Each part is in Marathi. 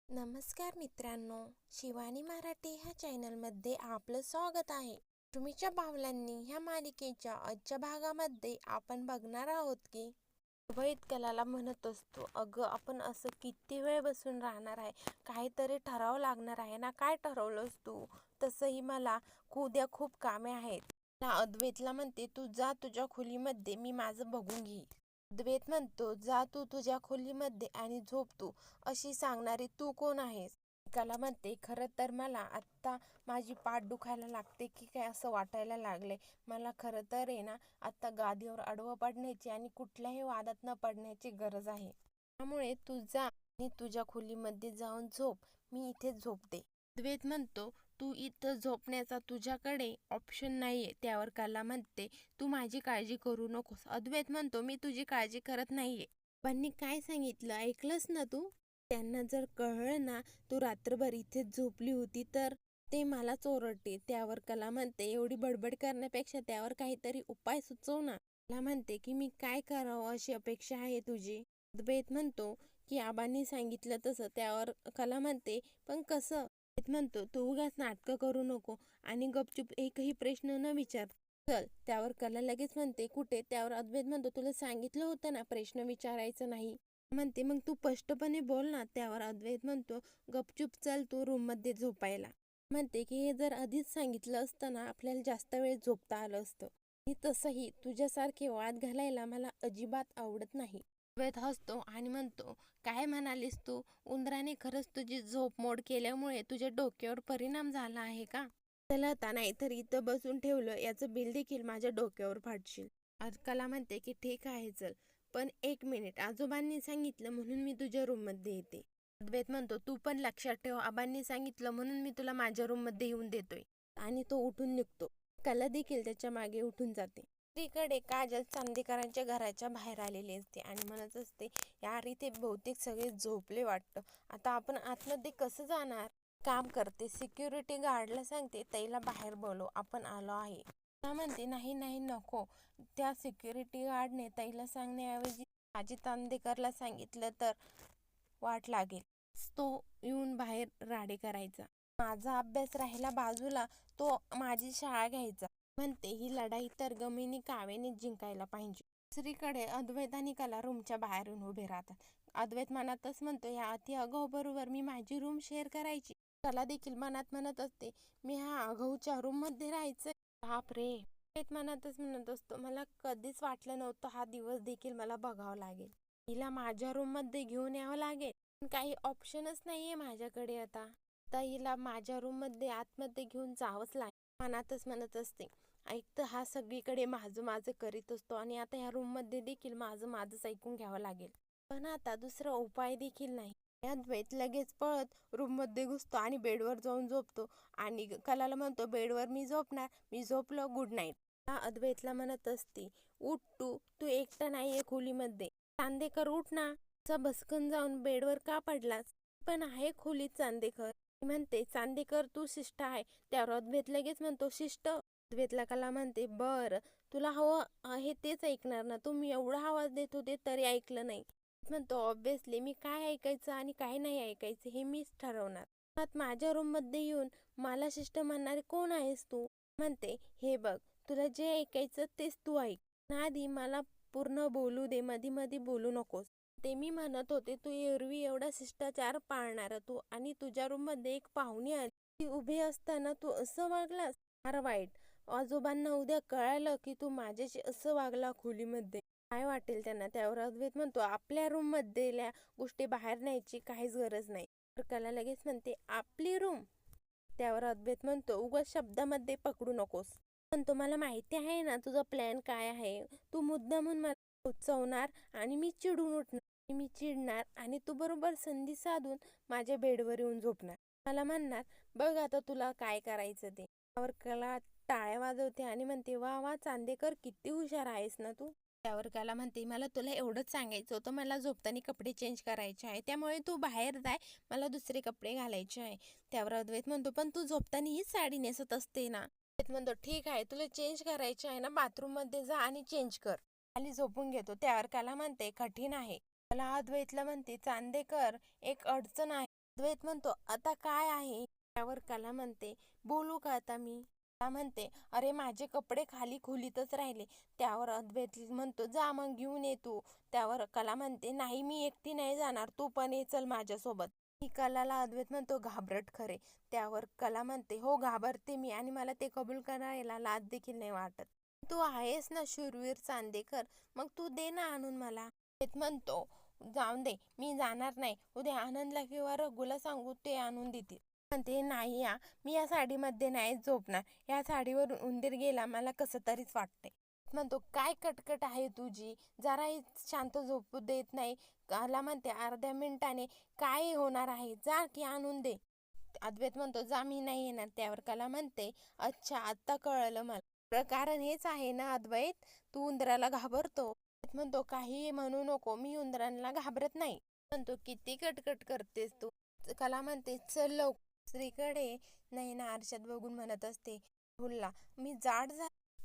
नमस्कार मित्रांनो, शिवानी मराठी ह्या चॅनलमध्ये आपलं स्वागत आहे. तुम्हीच्या बावलांनी ह्या मालिकेच्या आजच्या भागामध्ये आपण बघणार आहोत की अभयत कलाला म्हणत असतो, अगं आपण असं किती वेळ बसून राहणार आहे, काहीतरी ठरावं लागणार आहे ना. काय ठरवलंस तू? तसंही मला उद्या खूप कामे आहेत ना. अद्वैतला म्हणते, तू जा तुझ्या खोलीमध्ये, मी माझं बघून घेईन. अद्वैत म्हणतो, जा तू तुझ्या खोलीमध्ये आणि झोप तू. अशी सांगणारी तू कोण आहेस? कला म्हणते, खरं तर मला आत्ता माझी पाठ दुखायला लागते की काय असं वाटायला लागले. मला खरं तर आहे ना, आत्ता गादीवर आडवं पडण्याची आणि कुठल्याही वादात न पडण्याची गरज आहे. त्यामुळे तू जा आणि तुझ्या खोलीमध्ये जाऊन झोप, मी इथे झोपते. अद्वैत म्हणतो, तू इथं झोपण्याचा तुझ्याकडे ऑप्शन नाहीये. त्यावर कला म्हणते, तू माझी काळजी करू नकोस. अद्वैत म्हणतो, मी तुझी काळजी करत नाहीये. पण काय सांगितलं ऐकलंस ना तू? त्यांना जर कळलं ना तू रात्रभर इथेच झोपली होती तर ते मलाच ओरडते. त्यावर कला म्हणते, एवढी बडबड करण्यापेक्षा त्यावर काहीतरी उपाय सुचव ना. कला म्हणते की मी काय करावं अशी अपेक्षा आहे तुझी? अद्वैत म्हणतो की आबांनी सांगितलं तसं. त्यावर कला म्हणते, पण कसं? अद्वैत म्हणतो, तू उगाच नाटकं करू नको आणि गपचूप एकही प्रश्न न विचार चल. त्यावर कला लगेच म्हणते, कुठे? त्यावर अद्वैत म्हणतो, तुला सांगितलं होतं ना प्रश्न विचारायचं नाही. म्हणते, मग तू स्पष्टपणे बोल ना. त्यावर अद्वैत म्हणतो, गपचूप चल तू रूम मध्ये झोपायला. म्हणते की हे जर आधीच सांगितलं असतं ना, आपल्याला जास्त वेळ झोपता आलं असतं. आणि तसंही तुझ्यासारखे वाद घालायला मला अजिबात आवडत नाही. अद्वैत हसतो आणि म्हणतो, काय म्हणालीस तू? उंदराने खरंच तुझी झोप मोड केल्यामुळे तुझ्या डोक्यावर परिणाम झाला आहे का? चला आता, नाहीतर इथं बसून ठेवलं याचं बिल देखील माझ्या डोक्यावर फाडशील. कला म्हणते की ठीक आहे चल, पण एक मिनिट, आजोबांनी सांगितलं म्हणून मी तुझ्या रूम मध्ये येते. अद्वैत म्हणतो, तू पण लक्षात ठेव, आबांनी सांगितलं म्हणून मी तुला माझ्या रूम मध्ये येऊन देतोय. आणि तो उठून निघतो. कला देखील त्याच्या मागे उठून जाते. दुसरीकडे काजल चांदेकरांच्या घराच्या बाहेर आलेली असते आणि म्हणत असते, यार इथे बहुतेक सगळे झोपले वाटतं. आता आपण आतमध्ये कसं जाणार? काम करते, सिक्युरिटी गार्डला सांगते, ताईला बाहेर बोलव, आपण आलो आहे. ता म्हणते, नाही नाही नको. त्या सिक्युरिटी गार्डने ताईला सांगण्याऐवजी माझी चांदेकरला सांगितलं तर वाट लागेल. तो येऊन बाहेर राडे करायचा. माझा अभ्यास राहिला बाजूला, तो माझी शाळा घ्यायचा. म्हणते, ही लढाई तर गमिनी काव्याने जिंकायला पाहिजे. दुसरीकडे अद्वैत आणि कला रूमच्या बाहेरून उभे राहतात. अद्वैत मनातच म्हणतो, या अति आगाऊ बरोबर मी माझी रूम शेअर करायची. कला देखील मनात म्हणत असते, मी ह्या आगाऊच्या रूम मध्ये राहायचंय. बाप रे. अद्वैत मनातच म्हणत असतो, मला कधीच वाटलं नव्हतं हा दिवस देखील मला बघावं लागेल. हिला माझ्या रूम मध्ये घेऊन यावं लागेल. पण काही ऑप्शनच नाहीये माझ्याकडे आता. हिला माझ्या रूम मध्ये आतमध्ये घेऊन जावंच लागेल. मनातच म्हणत असते, ऐकतं हा सगळीकडे माझं माझं करीत असतो आणि आता ह्या रूम मध्ये देखील माझं माझंच ऐकून घ्यावं लागेल. पण आता दुसरा उपाय देखील नाही. अद्वैत लगेच पळत रूम मध्ये घुसतो आणि बेडवर जाऊन झोपतो आणि कलाला म्हणतो, बेडवर मी झोपणार, मी झोपलो, गुड नाईट. अद्वैतला म्हणत असते, उठ तू, तू एकटा नाहीये खोलीमध्ये. चांदेकर उठ ना. बसकन जाऊन बेडवर का पडलास? पण आहे खोलीत चांदेकर. म्हणते, चांदेकर तू शिष्ट आहे. त्यावर अद्वैत लगेच म्हणतो, शिष्ट? अद्वैतला कला म्हणते, बर तुला हवं आहे तेच ऐकणार ना. तुम्ही एवढा आवाज देत होते तरी ऐकलं नाही. म्हणतो, ऑब्विसली मी काय ऐकायचं आणि काय नाही ऐकायचं हे मीच ठरवणार. मग माझ्या रूम मध्ये येऊन मला शिष्ट म्हणणारे कोण आहेस तू? म्हणते, हे बघ, तुला जे ऐकायचं तेच तू ऐक. आधी मला पूर्ण बोलू दे, मध्ये मध्ये बोलू नकोस. ते मी म्हणत होते, तू एरवी एवढा शिष्टाचार पाळणारा तू आणि तुझ्या रूम मध्ये एक पाहुणी आली, ती उभी असताना तू असं वागलास, फार वाईट. आजोबांना उद्या कळालं की तू माझ्याशी असं वागला खोलीमध्ये, काय वाटेल त्यांना? त्यावर अद्वैत म्हणतो, आपल्या रूम मधल्या गोष्टी बाहेर न्यायची काहीच गरज नाही. तर कला लगेच म्हणते, आपली रूम? त्यावर अद्वैत म्हणतो, उगाच शब्दामध्ये पकडू नकोस. म्हणतो, मला माहिती आहे ना तुझा प्लॅन काय आहे. तू मुद्दामून मला उचवणार आणि मी चिडून उठणार. मी चिडणार आणि तू बरोबर संधी साधून माझ्या बेडवर येऊन झोपणार. मला म्हणणार, बघ आता तुला काय करायचं ते. त्यावर कला टाळ्या वाजवते आणि म्हणते, वा वा चांदेकर, किती हुशार आहेस ना तू. त्यावर कला म्हणते, मला तुला एवढंच सांगायचं होतं, मला झोपताना कपडे चेंज करायचे आहे, त्यामुळे तू बाहेर जाय, मला दुसरे कपडे घालायचे आहे. त्यावर अद्वैत म्हणतो, पण तू झोपताना हीच साडी नेसत असते ना. अद्वैत म्हणतो, ठीक आहे, तुला चेंज करायचे आहे ना, बाथरूम मध्ये जा आणि चेंज कर. खाली झोपून घेतो. त्यावर कला म्हणते, कठीण आहे. कला अद्वैतला म्हणते, चांदेकर एक अडचण आहे. अद्वैत म्हणतो आता काय आहे? त्यावर कला म्हणते बोलू का आता मी? कला म्हणते अरे माझे कपडे खाली खोलीतच राहिले. त्यावर अद्वैत म्हणतो जा मग घेऊन ये तू. त्यावर कला म्हणते नाही मी एकटी नाही जाणार, तू पण ये चल माझ्यासोबत. ही कलाला अद्वैत म्हणतो घाबरट खरे. त्यावर कला म्हणते हो घाबरते मी आणि मला ते कबूल करायला लाज देखील नाही वाटत. तू आहेस ना शूरवीर चांदेकर, मग तू दे ना आणून मला. अद्वैत म्हणतो जाऊन दे मी जाणार नाही, उद्या आनंदला किंवा रघुला सांगू ते आणून देतील. म्हणते नाही या मी या साडीमध्ये नाही झोपणार, या साडीवर उंदीर गेला मला कसं तरीच वाटते. म्हणतो काय कटकट आहे तुझी, जराही शांत झोपू देत नाही. कला म्हणते अर्ध्या मिनिटाने काय होणार आहे, जा की आणून दे. अद्वैत म्हणतो जा मी नाही येणार. त्यावर कला म्हणते अच्छा आत्ता कळलं मला, कारण हेच आहे ना अद्वैत, तू उंदराला घाबरतो. अद्वैत म्हणतो काही म्हणू नको, मी उंदरांना घाबरत नाही. म्हणतो किती कटकट करतेस तू. कला म्हणते चल लवकर. दुसरीकडे नैना आरशात बघून म्हणत असते राहुलला मी जाड झाले.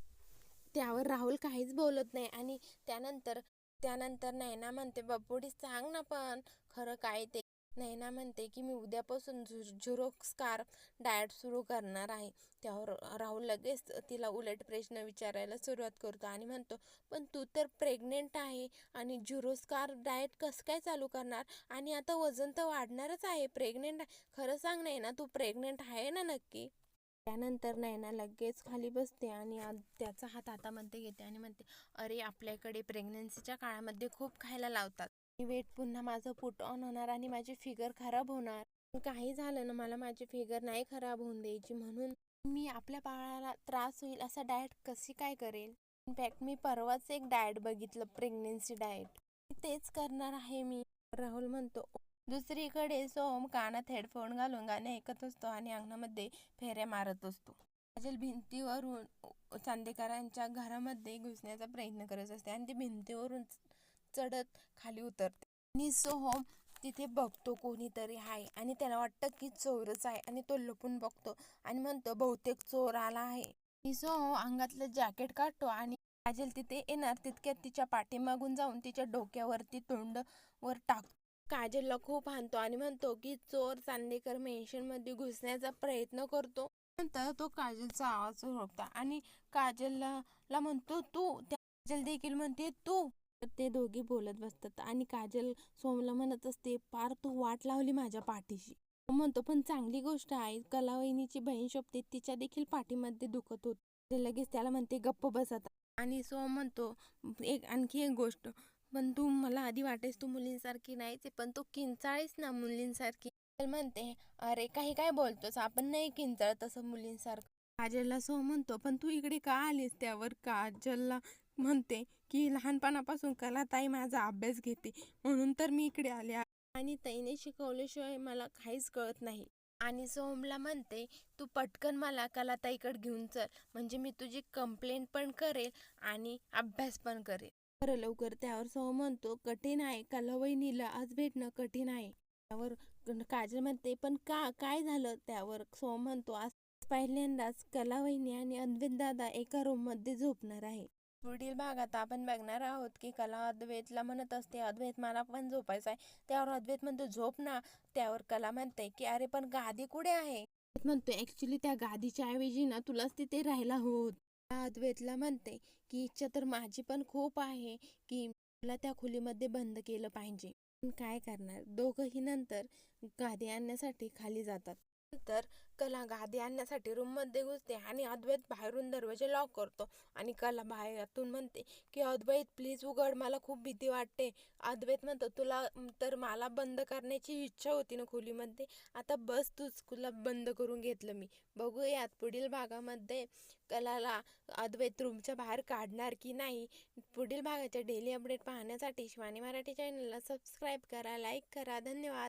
त्यावर राहुल काहीच बोलत नाही आणि त्यानंतर नैना म्हणते बबुडी सांग ना पण खरं काय ते. नैना म्हणते की मी उद्यापासून झिरो कार्ब डाएट सुरू करणार आहे. त्यावर राहुल लगेच तिला उलट प्रश्न विचारायला सुरुवात करतो आणि म्हणतो पण तू तर प्रेग्नेंट आहे आणि झिरो कार्ब डाएट कसं काय चालू करणार, आणि आता वजन तर वाढणारच आहे, प्रेग्नेंट खरं सांग नैना तू प्रेग्नेंट आहे ना नक्की. त्यानंतर नैना लगेच खाली बसते आणि त्याचा हात हातामध्ये घेते आणि म्हणते अरे आपल्याकडे प्रेग्नन्सीच्या काळामध्ये खूप खायला लावतात. वेट पुन्हा माझं पुट ऑन होणार आणि माझी फिगर खराब होणार. काही झालं ना मला माझी फिगर नाही खराब होऊन द्यायची, म्हणून मी आपल्या बाळाला त्रास होईल असा डाएट कशी काय करेल. इनफॅक्ट मी परवाच एक डाएट बघितलं प्रेग्नन्सी डाएट, तेच करणार आहे मी. राहुल म्हणतो. दुसरीकडे सोहम कानात हेडफोन घालून गाणे ऐकत असतो आणि अंगणामध्ये फेऱ्या मारत असतो. काजल भिंतीवरून चांदेकरांच्या घरामध्ये घुसण्याचा प्रयत्न करत असते आणि ती भिंतीवरून चढत खाली उतरते आणि सोहम तिथे बघतो कोणीतरी आहे आणि त्याला वाटतं की चोरच आहे आणि तो लपून बघतो आणि म्हणतो बहुतेक चोर आला आहे. सोहम अंगातलं जॅकेट काढतो आणि काजल तिथे येणार तितक्यात तिच्या पाठीमागून जाऊन तिच्या डोक्यावरती तोंड वर टाकतो. काजलला खूप हाणतो आणि म्हणतो की चोर चांदेकर मेन्शनमध्ये घुसण्याचा प्रयत्न करतो. नंतर तो काजलचा आवाज ओळखतो आणि काजलला म्हणतो तू. काजल देखील म्हणते तू. ते दोघे बोलत बसतात आणि काजल सोमला म्हणत असते पार तू वाट लावली माझ्या पाठीशी. म्हणतो पण चांगली गोष्ट आहे, कलावहिनीची बहीण शोभते, तिच्या देखील पाठीमध्ये दुखत होत. लगेच त्याला म्हणते गप्प बसत. आणि सोम म्हणतो आणखी एक गोष्ट, पण तू मला आधी वाटेस तू मुलींसारखी नाहीच, पण तू किंचाळीस ना मुलींसारखी. म्हणते अरे काही काय बोलतोस, आपण नाही किंचाळ तसं मुलींसारखं. काजलला सोम म्हणतो पण तू इकडे का आलीस. त्यावर काजलला म्हणते की लहानपणापासून कलाताई माझा अभ्यास घेते म्हणून तर मी इकडे आले आणि ताईने शिकवल्याशिवाय मला काहीच कळत नाही. आणि सोहमला म्हणते तू पटकन मला कलाताईकडे घेऊन चल, म्हणजे मी तुझी कंप्लेंट पण करेल आणि अभ्यास पण करेल. बरं लवकर. त्यावर सोहम म्हणतो कठीण आहे, कलावहिनीला आज भेटणं कठीण आहे. त्यावर काजल म्हणते पण का काय झालं. त्यावर सोहम म्हणतो आज पहिल्यांदाच कलावहिनी आणि अद्वैत दादा एका रूम मध्ये झोपणार आहे. पुढील भागात आपण बघणार आहोत की कला अद्वैतला म्हणत असते अद्वैत मला पण झोपायचं आहे. त्यावर अद्वैत म्हणतो झोप ना. त्यावर कला म्हणते की अरे पण गादी कुठे आहे. म्हणतो ऍक्च्युली त्या गादीच्या ऐवजी ना तुलाच तिथे राहायला होत. अद्वैतला म्हणते की इच्छा तर माझी पण खूप आहे की मला त्या खोलीमध्ये बंद केलं पाहिजे, पण काय करणार. दोघंही नंतर गादी आणण्यासाठी खाली जातात. नंतर कला गादी आणण्यासाठी रूम मध्ये घुसते आणि अद्वैत बाहेरून दरवाजे लॉक करतो आणि कला बाहेरून म्हणते की अद्वैत प्लीज उघड, मला खूप भीती वाटते. अद्वैत म्हणतो तुला तर मला बंद करण्याची इच्छा होती ना खोलीमध्ये, आता बस तूच, तुला बंद करून घेतलं मी. बघूयात पुढील भागामध्ये कलाला अद्वैत रूमच्या बाहेर काढणार की नाही. पुढील भागाचे डेली अपडेट पाहण्यासाठी शिवानी मराठी चॅनलला सबस्क्राईब करा, लाईक करा. धन्यवाद.